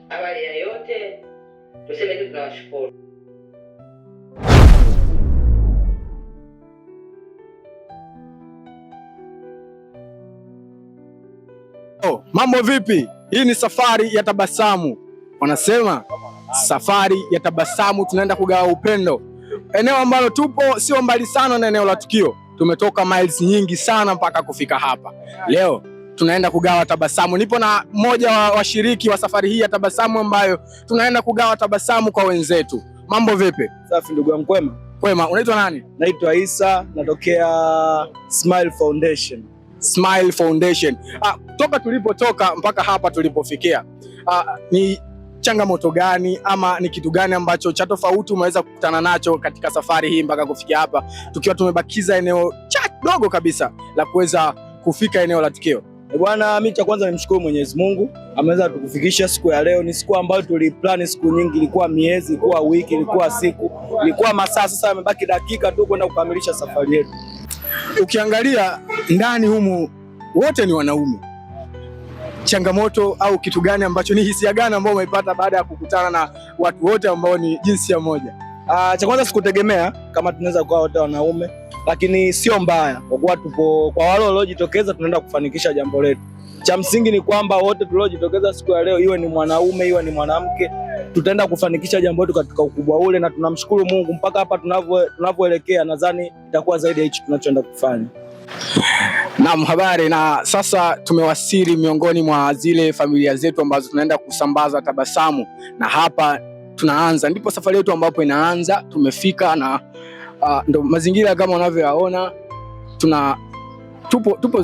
Awali ya yote tuseme tu tunawashukuru. Mambo vipi? Hii ni safari ya tabasamu. Wanasema safari ya tabasamu, tunaenda kugawa upendo. Eneo ambalo tupo sio mbali sana na eneo la tukio. Tumetoka miles nyingi sana mpaka kufika hapa. Leo tunaenda kugawa tabasamu. Nipo na mmoja wa washiriki wa safari hii ya tabasamu ambayo tunaenda kugawa tabasamu kwa wenzetu. Mambo vipi? Safi ndugu yangu, kwema. Kwema, unaitwa nani? Naitwa Isa, natokea Smile Foundation. Smile Foundation. Toka tulipotoka mpaka hapa tulipofikia, ni changamoto gani ama ni kitu gani ambacho cha tofauti umeweza kukutana nacho katika safari hii mpaka kufikia hapa, tukiwa tumebakiza eneo dogo kabisa la kuweza kufika eneo la tukio? Bwana, mimi cha kwanza nimshukuru Mwenyezi Mungu, ameweza kutufikisha siku ya leo. Ni siku ambayo tuliplan siku nyingi, ilikuwa miezi, ilikuwa wiki, ilikuwa siku, ilikuwa masaa. Sasa yamebaki dakika tu kwenda kukamilisha safari yetu. Ukiangalia ndani humu wote ni wanaume. Changamoto au kitu gani ambacho, ni hisia gani ambayo umeipata baada ya kukutana na watu wote ambao ni jinsia moja? Cha kwanza sikutegemea kama tunaweza kuwa wote wanaume, lakini sio mbaya kwa kuwa tupo, kwa wale waliojitokeza tunaenda kufanikisha jambo letu. Cha msingi ni kwamba wote tuliojitokeza siku ya leo, iwe ni mwanaume iwe ni mwanamke, tutaenda kufanikisha jambo letu katika ukubwa ule, na tunamshukuru Mungu mpaka hapa tunavyoelekea, nadhani itakuwa zaidi ya hicho tunachoenda kufanya. Naam, habari. Na sasa tumewasili miongoni mwa zile familia zetu ambazo tunaenda kusambaza tabasamu, na hapa tunaanza, ndipo safari yetu ambapo inaanza. Tumefika na ndo mazingira kama unavyoyaona.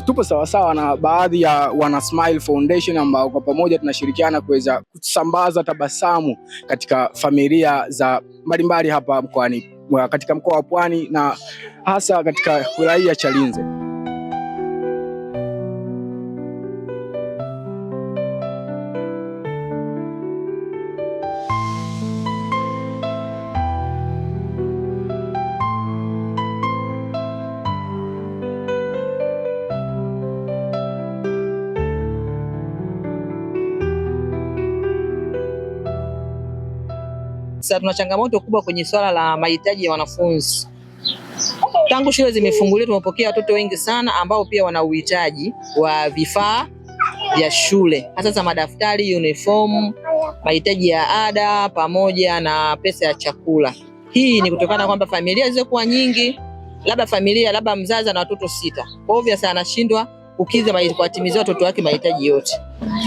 Tupo sawasawa na baadhi ya wana Smile Foundation ambao kwa pamoja tunashirikiana kuweza kusambaza tabasamu katika familia za mbalimbali hapa mkoani, katika mkoa wa Pwani na hasa katika wilaya ya Chalinze. Sasa tuna changamoto kubwa kwenye swala la mahitaji ya wanafunzi. Tangu shule zimefunguliwa tumepokea watoto wengi sana ambao pia wana uhitaji wa vifaa vya shule, hasa za madaftari, uniform, mahitaji ya ada pamoja na pesa ya chakula. Hii ni kutokana kwamba familia zilizokuwa nyingi, labda mzazi na watoto 6. Kwa hivyo sasa anashindwa kuwatimizia watoto wake mahitaji yote.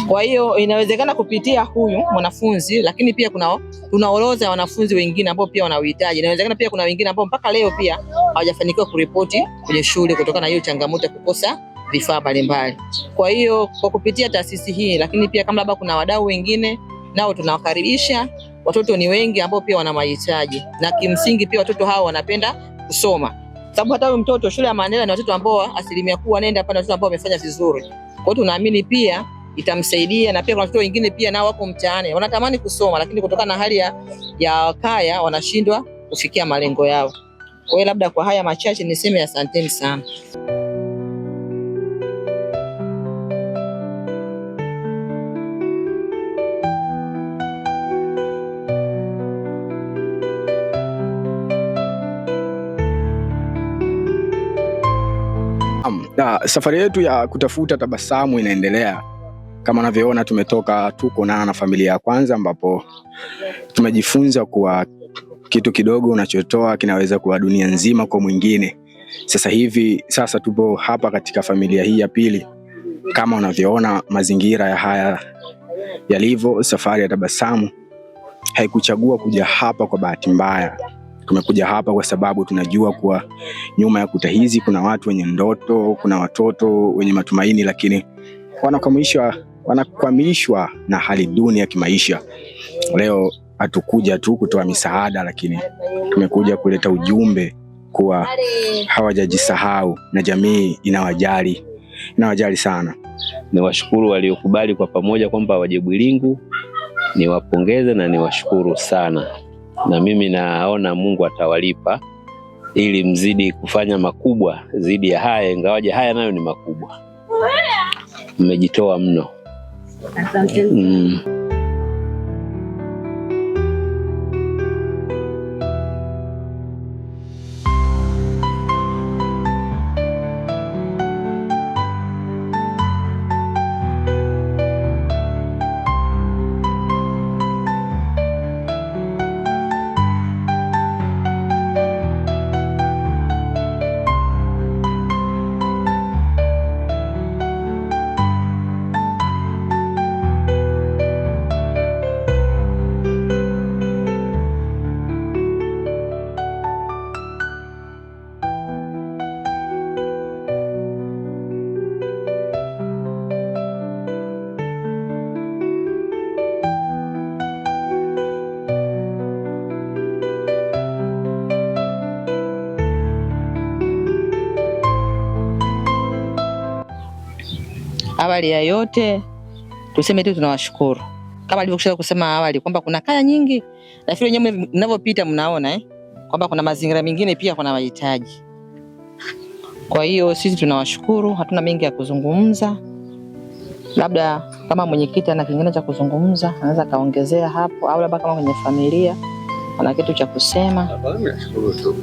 Kwa hiyo inawezekana kupitia huyu mwanafunzi, lakini pia tuna orodha ya wanafunzi wengine ambao pia wana uhitaji. Inawezekana pia kuna wengine ambao mpaka leo pia hawajafanikiwa kuripoti kwenye shule kutokana na hiyo changamoto ya kukosa vifaa mbalimbali. Kwa hiyo kwa kupitia taasisi hii, lakini pia kama labda kuna wadau wengine nao tunawakaribisha. Watoto ni wengi ambao pia wana mahitaji, na kimsingi pia watoto hao wanapenda kusoma. Sababu hata huyo mtoto shule ya Mandela ni watoto ambao asilimia kubwa wanaenda pale, watoto ambao wamefanya vizuri. Kwa hiyo tunaamini pia itamsaidia, na pia kuna watoto wengine pia nao wako mtaani wanatamani kusoma, lakini kutokana na hali ya kaya wanashindwa kufikia malengo yao. Kwa hiyo labda kwa haya machache niseme asanteni sana. Safari yetu ya kutafuta tabasamu inaendelea. Kama unavyoona tuko na familia ya kwanza, ambapo tumejifunza kuwa kitu kidogo unachotoa kinaweza kuwa dunia nzima kwa mwingine. Sasa tupo hapa katika familia hii ya pili. Kama unavyoona mazingira ya haya yalivyo, safari ya tabasamu haikuchagua kuja hapa kwa bahati mbaya. Tumekuja hapa kwa sababu tunajua kuwa nyuma ya kuta hizi kuna watu wenye ndoto, kuna watoto wenye matumaini, lakini wanakwamishwa na hali duni ya kimaisha. Leo hatukuja tu kutoa misaada, lakini tumekuja kuleta ujumbe kuwa hawajajisahau na jamii inawajali sana. Niwashukuru waliokubali kwa pamoja kwamba waje Bwilingu, niwapongeze na niwashukuru sana. Na mimi naona Mungu atawalipa ili mzidi kufanya makubwa zidi ya haya, ingawaje haya nayo ni makubwa. Mmejitoa mno. Asante. Awali ya yote tuseme tu tunawashukuru. Kama nilivyokwisha kusema awali kwamba kuna kaya nyingi, lakini wenyewe mnavyopita mnaona kwamba kuna mazingira mengine pia kuna mahitaji. Kwa hiyo sisi tunawashukuru, hatuna mengi ya kuzungumza. Labda kama mwenyekiti ana kingine cha kuzungumza, anaweza kaongezea hapo, au labda kama kwenye familia ana kitu cha kusema. Nashukuru tu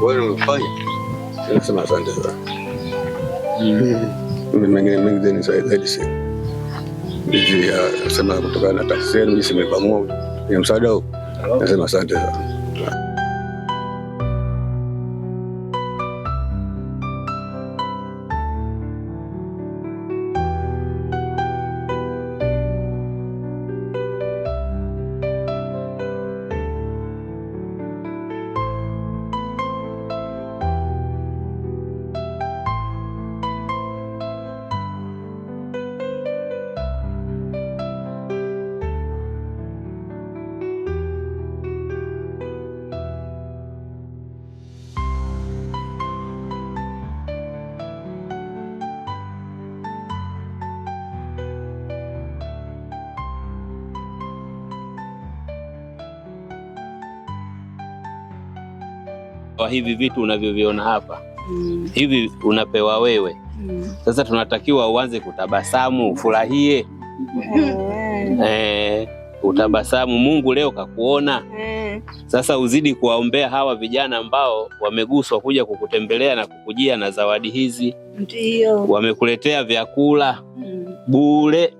wewe umefanya. Nasema asante sana. Mengine mengi zaidi sana. Hizi sema kutokana na taasisi yenu jinsi mmepamua ni msaada huu. Nasema asante sana. Kwa hivi vitu unavyoviona hapa hivi unapewa wewe. Sasa tunatakiwa uanze kutabasamu, ufurahie. Utabasamu, Mungu leo kakuona. Sasa uzidi kuwaombea hawa vijana ambao wameguswa kuja kukutembelea na kukujia na zawadi hizi. Ndio. Wamekuletea vyakula bure.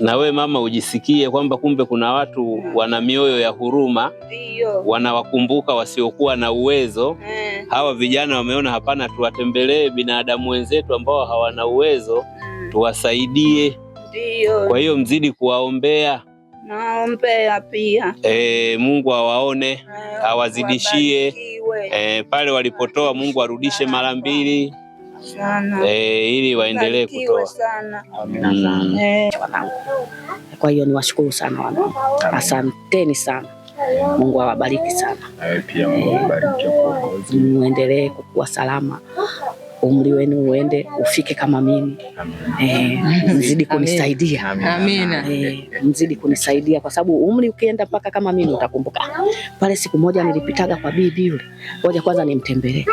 Na we mama ujisikie kwamba kumbe kuna watu wana mioyo ya huruma. Ndio. Wanawakumbuka wasiokuwa na uwezo. Hawa vijana wameona hapana, tuwatembelee binadamu wenzetu ambao hawana uwezo, tuwasaidie. Ndio. Kwa hiyo mzidi kuwaombea. Naombea pia. Mungu awaone, awazidishie. Pale walipotoa Mungu arudishe mara 2. Sana. Ili waendelee kutoa. Kwa hiyo niwashukuru sana wanangu. Asanteni sana. Mungu awabariki sana. Pia Mungu awabariki. Muendelee kukua salama. Umri wenu uende ufike kama mimi. Mzidi kunisaidia. Amina. Mzidi kunisaidia kwa sababu umri ukienda mpaka kama mimi utakumbuka. Pale siku moja nilipitaga kwa bibi yule. Ngoja kwanza nimtembelee.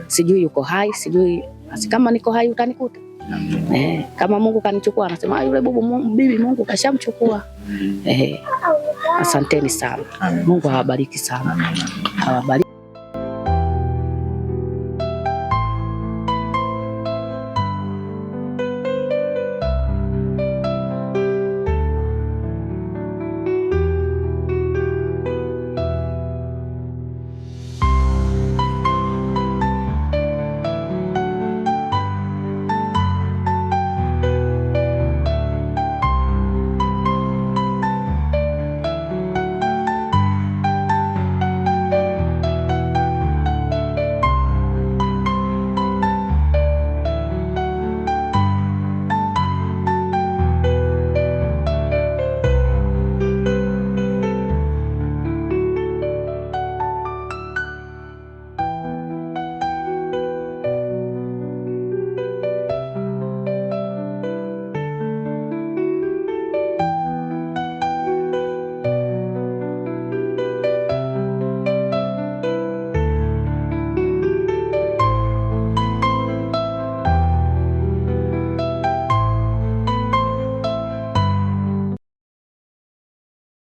Sijui yuko hai, sijui kama niko hai utanikuta. Kama Mungu kanichukua anasema yule bibi Mungu kashamchukua. Asanteni sana. Mungu awabariki sana. Awabariki.